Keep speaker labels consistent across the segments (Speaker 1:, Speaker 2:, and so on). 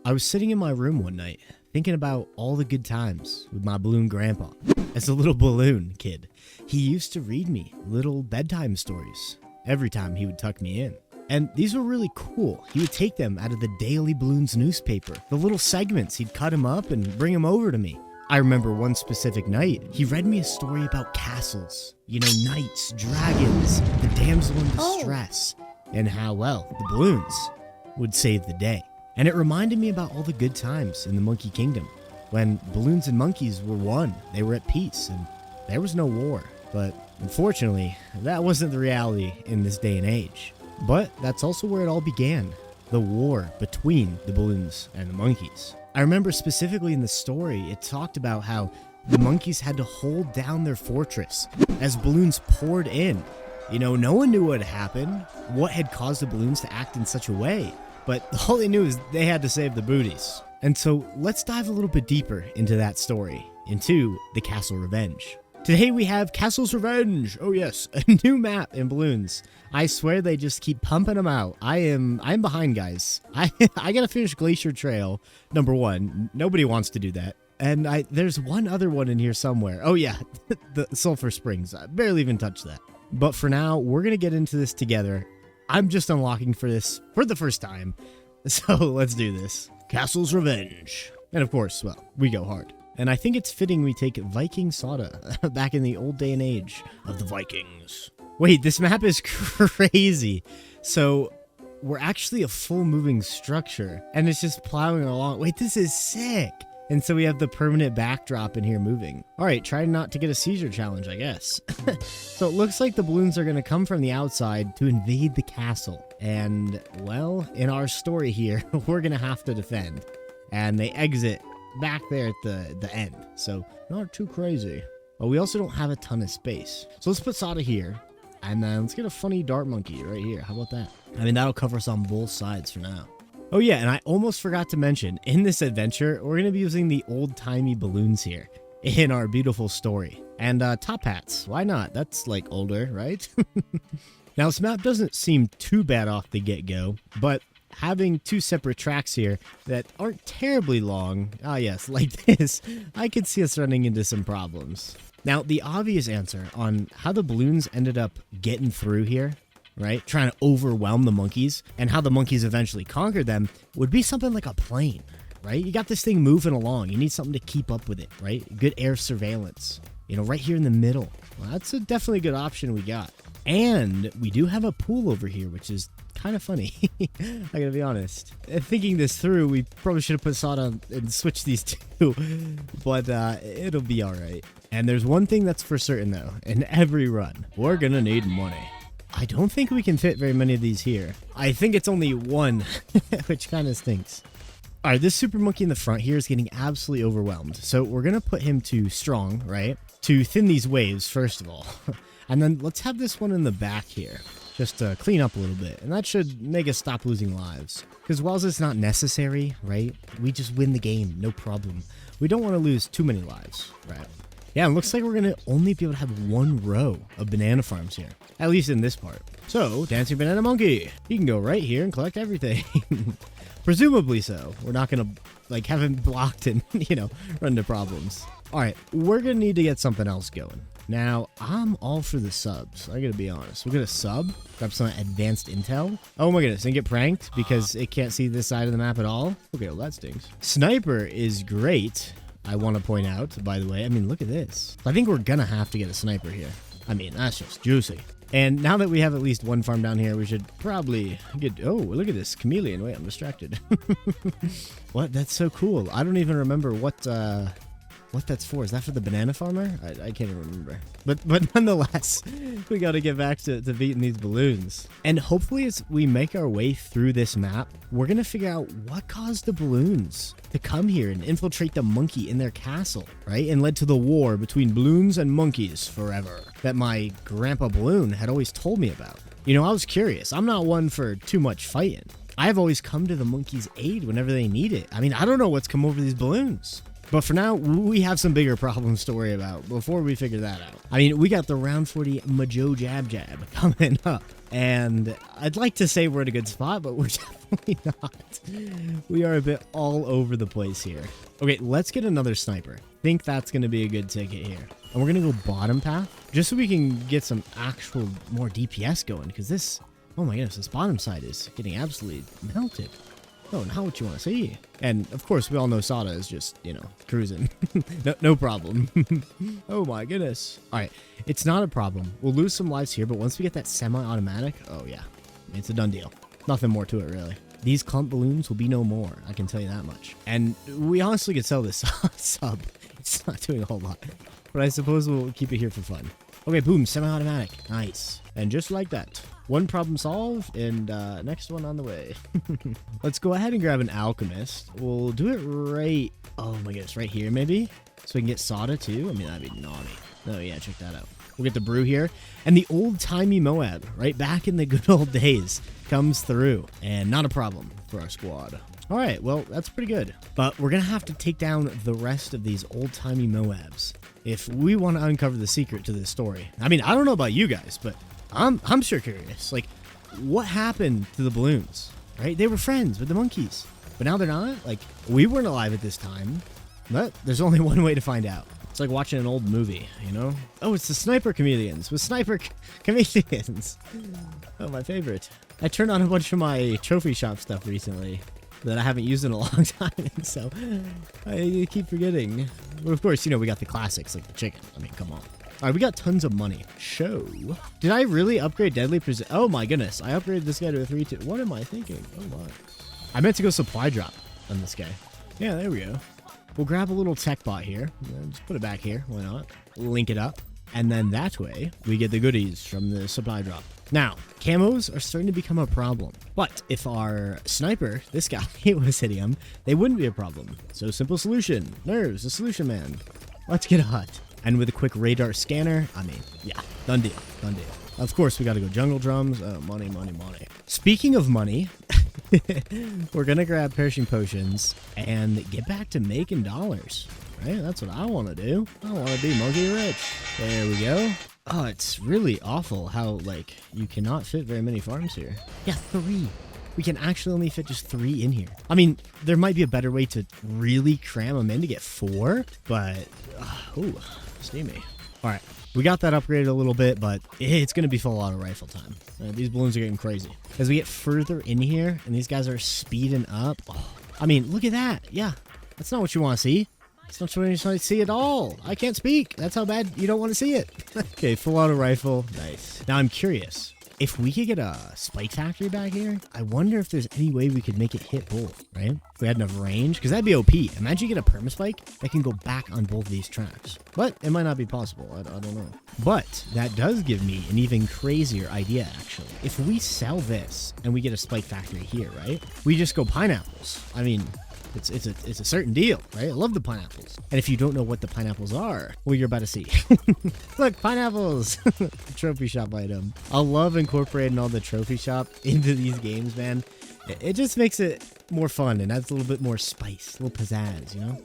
Speaker 1: I was sitting in my room one night, thinking about all the good times with my balloon grandpa. As a little balloon kid, he used to read me little bedtime stories every time he would tuck me in. And these were really cool. He would take them out of the Daily Balloons newspaper. The little segments, he'd cut them up and bring them over to me. I remember one specific night, he read me a story about castles. You know, knights, dragons, the damsel in distress, and how, well, the balloons would save the day. And it reminded me about all the good times in the Monkey Kingdom, when balloons and monkeys were one. They were at peace, and there was no war. But unfortunately, that wasn't the reality in this day and age. But that's also where it all began, the war between the balloons and the monkeys. I remember specifically in the story, it talked about how the monkeys had to hold down their fortress as balloons poured in. You know, no one knew what had happened, what had caused the balloons to act in such a way, but all they knew is they had to save the booties. And so let's dive a little bit deeper into that story, into the Castle Revenge. Today we have Castle's Revenge. Oh yes, a new map in Balloons. I swear they just keep pumping them out. I'm behind, guys. I gotta finish Glacier Trail number 1. Nobody wants to do that. And there's one other one in here somewhere. Oh yeah, the Sulphur Springs. I barely even touched that. But for now, we're gonna get into this together. I'm just unlocking for this for the first time. So let's do this. Castle's Revenge. And of course, well, we go hard. And I think it's fitting we take Viking Soda back in the old day and age of the Vikings. Wait, this map is crazy. So we're actually a full moving structure and it's just plowing along. Wait, this is sick. And so we have the permanent backdrop in here moving. All right, try not to get a seizure challenge, I guess. So it looks like the balloons are going to come from the outside to invade the castle. And, well, in our story here, we're going to have to defend. And they exit back there at the end. So not too crazy. But we also don't have a ton of space. So let's put Sada here. And then let's get a funny dart monkey right here. How about that? I mean, that'll cover us on both sides for now. Oh yeah, and I almost forgot to mention, in this adventure, we're going to be using the old-timey balloons here in our beautiful story. And top hats, why not? That's like older, right? Now this map doesn't seem too bad off the get-go, but having two separate tracks here that aren't terribly long, yes, like this, I could see us running into some problems. Now, the obvious answer on how the balloons ended up getting through here, right, trying to overwhelm the monkeys, and how the monkeys eventually conquered them, would be something like a plane, right? You got this thing moving along. You need something to keep up with it, right? Good air surveillance, you know, right here in the middle. Well, that's a definitely good option we got. And we do have a pool over here, which is kind of funny. I gotta be honest. Thinking this through, we probably should have put Sod on and switched these two, but it'll be all right. And there's one thing that's for certain, though. In every run, we're gonna need money. I don't think we can fit very many of these here. I think it's only one, which kind of stinks. All right, this super monkey in the front here is getting absolutely overwhelmed. So we're gonna put him to strong, right? To thin these waves, first of all. And then let's have this one in the back here, just to clean up a little bit. And that should make us stop losing lives. Because whilst it's not necessary, right, we just win the game, no problem. We don't want to lose too many lives, right? Yeah, it looks like we're going to only be able to have one row of banana farms here, at least in this part. So, Dancing Banana Monkey, you can go right here and collect everything. Presumably so. We're not going to, like, have him blocked and, you know, run into problems. All right, we're going to need to get something else going. Now, I'm all for the subs. I gotta be honest. We're gonna sub, grab some advanced intel. Oh my goodness, and get pranked because it can't see this side of the map at all. Okay, well that stinks. Sniper is great, I want to point out, by the way. I mean, look at this. I think we're gonna have to get a sniper here. I mean, that's just juicy. And now that we have at least one farm down here, we should probably get... Oh, look at this chameleon. Wait, I'm distracted. What? That's so cool. I don't even remember what that's for. Is that for the banana farmer? I can't even remember. But nonetheless, we got to get back to beating these balloons. And hopefully as we make our way through this map, we're going to figure out what caused the balloons to come here and infiltrate the monkey in their castle, right? And led to the war between balloons and monkeys forever that my grandpa Balloon had always told me about. You know, I was curious. I'm not one for too much fighting. I've always come to the monkeys' aid whenever they need it. I mean, I don't know what's come over these balloons. But for now, we have some bigger problems to worry about before we figure that out. I mean, we got the round 40 Majo Jab Jab coming up. And I'd like to say we're in a good spot, but we're definitely not. We are a bit all over the place here. Okay, let's get another sniper. Think that's going to be a good ticket here. And we're going to go bottom path just so we can get some actual more DPS going. Because this, oh my goodness, this bottom side is getting absolutely melted. Oh, not what you want to see. And of course, we all know Sada is just, you know, cruising. no problem. Oh my goodness. All right, it's not a problem. We'll lose some lives here, but once we get that semi-automatic, oh yeah, it's a done deal. Nothing more to it, really. These clump balloons will be no more, I can tell you that much. And we honestly could sell this sub. It's not doing a whole lot, but I suppose we'll keep it here for fun. Okay, boom, semi-automatic. Nice. And just like that, one problem solved, and next one on the way. Let's go ahead and grab an alchemist. We'll do it right, oh my goodness, right here maybe? So we can get Sada too? I mean, that'd be naughty. Oh yeah, check that out. We'll get the brew here. And the old-timey Moab, right back in the good old days, comes through. And not a problem for our squad. All right, well, that's pretty good. But we're going to have to take down the rest of these old-timey Moabs if we want to uncover the secret to this story. I mean, I don't know about you guys, but I'm sure curious. Like, what happened to the balloons, right? They were friends with the monkeys, but now they're not. Like, we weren't alive at this time, but there's only one way to find out. It's like watching an old movie, you know? Oh, it's the sniper chameleons with sniper chameleons. Oh, my favorite. I turned on a bunch of my trophy shop stuff recently that I haven't used in a long time, so I keep forgetting. But of course, you know, we got the classics like the chicken. I mean, come on. All right, we got tons of money. Show. Did I really upgrade Deadly Precision? Oh my goodness, I upgraded this guy to a 3-2. What am I thinking? Oh my. I meant to go supply drop on this guy. Yeah, there we go. We'll grab a little tech bot here. Just put it back here. Why not? Link it up. And then that way, we get the goodies from the supply drop. Now, camos are starting to become a problem. But if our sniper, this guy, was hitting him, they wouldn't be a problem. So simple solution. Nerves, the solution man. Let's get hot. And with a quick radar scanner, I mean, yeah, done deal, done deal. Of course, we got to go jungle drums. Oh, money, money, money. Speaking of money, we're going to grab perishing potions and get back to making dollars, right? That's what I want to do. I want to be monkey rich. There we go. Oh, it's really awful how, like, you cannot fit very many farms here. Yeah, 3. We can actually only fit just 3 in here. I mean, there might be a better way to really cram them in to get 4, but, ooh, steamy. All right, we got that upgraded a little bit, but it's going to be full auto rifle time. These balloons are getting crazy. As we get further in here, and these guys are speeding up. Oh, I mean, look at that. Yeah, that's not what you want to see. It's not what you want to see at all. I can't speak. That's how bad you don't want to see it. Okay, full auto rifle. Nice. Now, I'm curious. If we could get a spike factory back here, I wonder if there's any way we could make it hit both, right? If we had enough range, because that'd be OP. Imagine you get a permaspike that can go back on both these tracks. But it might not be possible. I don't know. But that does give me an even crazier idea, actually. If we sell this and we get a spike factory here, right? We just go pineapples. I mean, it's a certain deal, right? I love the pineapples. And if you don't know what the pineapples are, well, you're about to see. Look, pineapples! Trophy shop item. I love incorporating all the trophy shop into these games, man. It just makes it more fun and adds a little bit more spice, a little pizzazz, you know?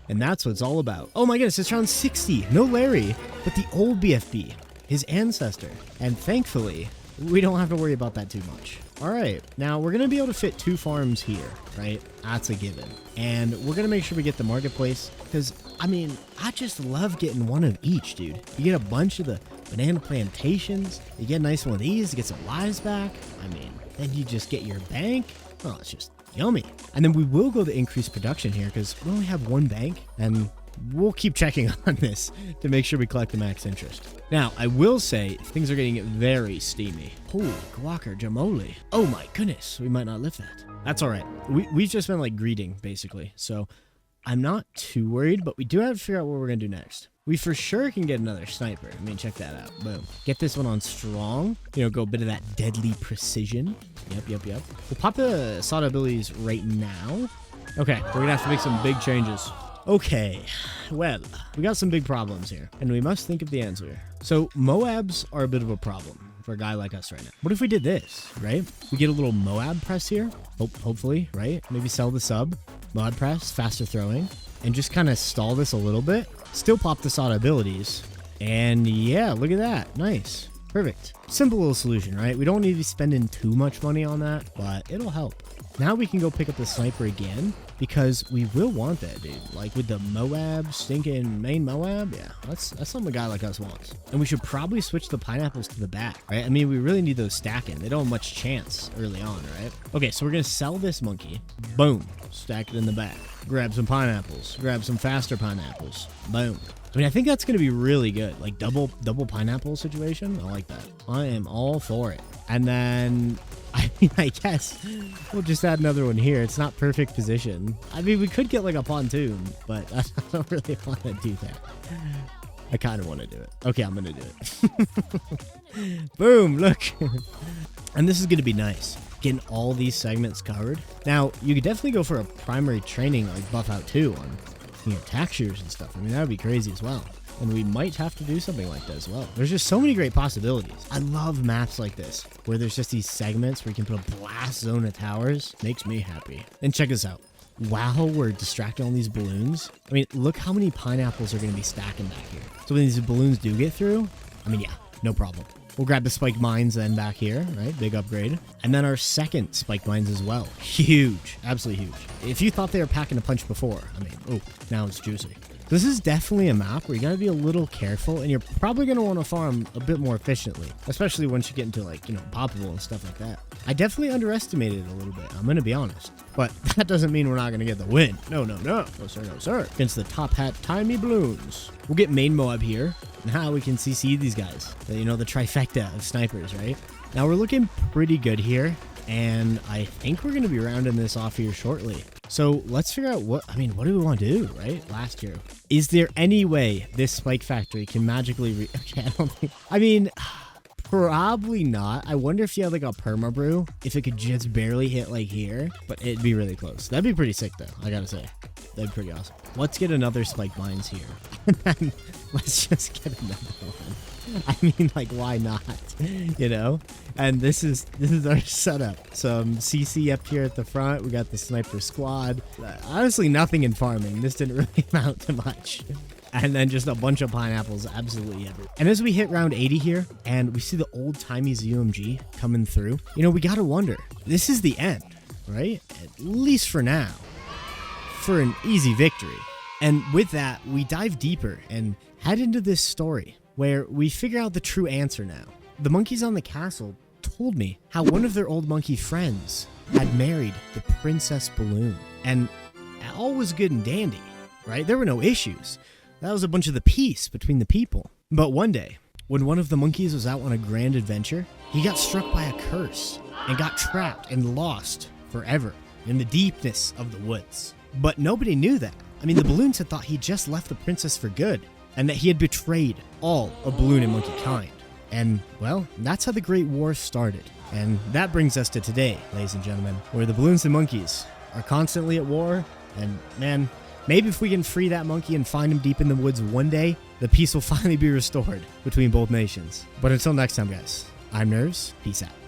Speaker 1: And that's what it's all about. Oh my goodness, it's round 60. No Larry, but the old BFB, his ancestor. And thankfully, we don't have to worry about that too much. All right, now we're gonna be able to fit 2 farms here, right? That's a given. And we're gonna make sure we get the marketplace because, I mean, I just love getting one of each, dude. You get a bunch of the banana plantations, you get a nice one of these to get some lives back. I mean, then you just get your bank. Oh, it's just yummy. And then we will go to increase production here because we only have 1 bank and we'll keep checking on this to make sure we collect the max interest. Now, I will say things are getting very steamy. Holy guacamole. Oh my goodness, we might not lift that. That's all right. We've just been like greeting basically. So I'm not too worried, but we do have to figure out what we're going to do next. We for sure can get another sniper. I mean, check that out. Boom. Get this one on strong. You know, go a bit of that deadly precision. Yep. We'll pop the Sada abilities right now. Okay, we're going to have to make some big changes. Okay, well, we got some big problems here, and we must think of the answer. So, Moabs are a bit of a problem for a guy like us right now. What if we did this, right? We get a little Moab press here, hopefully, right? Maybe sell the sub, Moab press, faster throwing. and just kind of stall this a little bit. Still pop this auto abilities. And yeah, look at that. Nice. Perfect. Simple little solution, right? We don't need to be spending too much money on that, but it'll help. Now we can go pick up the sniper again, because we will want that, dude. Like with the Moab, stinking main Moab, yeah, that's something a guy like us wants. And we should probably switch the pineapples to the back, right? I mean, we really need those stacking. They don't have much chance early on, right? Okay, so we're gonna sell this monkey. Boom, stack it in the back. Grab some pineapples. Grab some faster pineapples. Boom. I mean, I think that's going to be really good. Like double pineapple situation. I like that. I am all for it. And then, I mean, I guess we'll just add another one here. It's not perfect position. I mean, we could get like a pontoon, but I don't really want to do that. I kind of want to do it. Okay, I'm going to do it. Boom, look. And this is going to be nice. Getting all these segments covered. Now, you could definitely go for a primary training like buff out too on attack shooters and stuff. I mean, that would be crazy as well. And we might have to do something like that as well. There's just so many great possibilities. I love maps like this, where there's just these segments where you can put a blast zone of towers. Makes me happy. And check this out. While we're distracting all these balloons, I mean, look how many pineapples are going to be stacking back here. So when these balloons do get through, I mean, yeah, no problem. We'll grab the spike mines then back here, right? Big upgrade. And then our second spike mines as well. Huge. Absolutely huge. If you thought they were packing a punch before, I mean, oh, now it's juicy. This is definitely a map where you gotta be a little careful, and you're probably gonna want to farm a bit more efficiently, especially once you get into like, poppable and stuff like that. I definitely underestimated it a little bit, I'm gonna be honest. But that doesn't mean we're not gonna get the win. No, no, no. No, sir, no, sir. Against the top hat Timey Bloons. We'll get main Moab here. Now we can CC these guys. The trifecta of snipers, right? Now we're looking pretty good here, and I think we're gonna be rounding this off here shortly. So let's figure out what do we want to do, right? Last year. Is there any way this spike factory can magically okay, I don't think, probably not. I wonder if you had like a perma brew, if it could just barely hit like here, but it'd be really close. That'd be pretty sick though, I gotta say. That'd be pretty awesome. Let's get another spike mines here. And then let's just get another one. I mean, like, why not? And this is our setup. Some CC up here at the front. We got the sniper squad. Honestly, nothing in farming. This didn't really amount to much. And then just a bunch of pineapples absolutely everywhere. And as we hit round 80 here, and we see the old-timey UMG coming through, we gotta wonder, this is the end, right? At least for now. For an easy victory. And with that, we dive deeper and head into this story, where we figure out the true answer now. The monkeys on the castle told me how one of their old monkey friends had married the Princess Balloon. And all was good and dandy, right? There were no issues. That was a bunch of the peace between the people. But one day, when one of the monkeys was out on a grand adventure, he got struck by a curse and got trapped and lost forever in the deepness of the woods. But nobody knew that. I mean, the balloons had thought he just left the princess for good, and that he had betrayed all of balloon and monkey kind. And, well, that's how the Great War started. And that brings us to today, ladies and gentlemen, where the balloons and monkeys are constantly at war. And, man, maybe if we can free that monkey and find him deep in the woods one day, the peace will finally be restored between both nations. But until next time, guys, I'm Nerves. Peace out.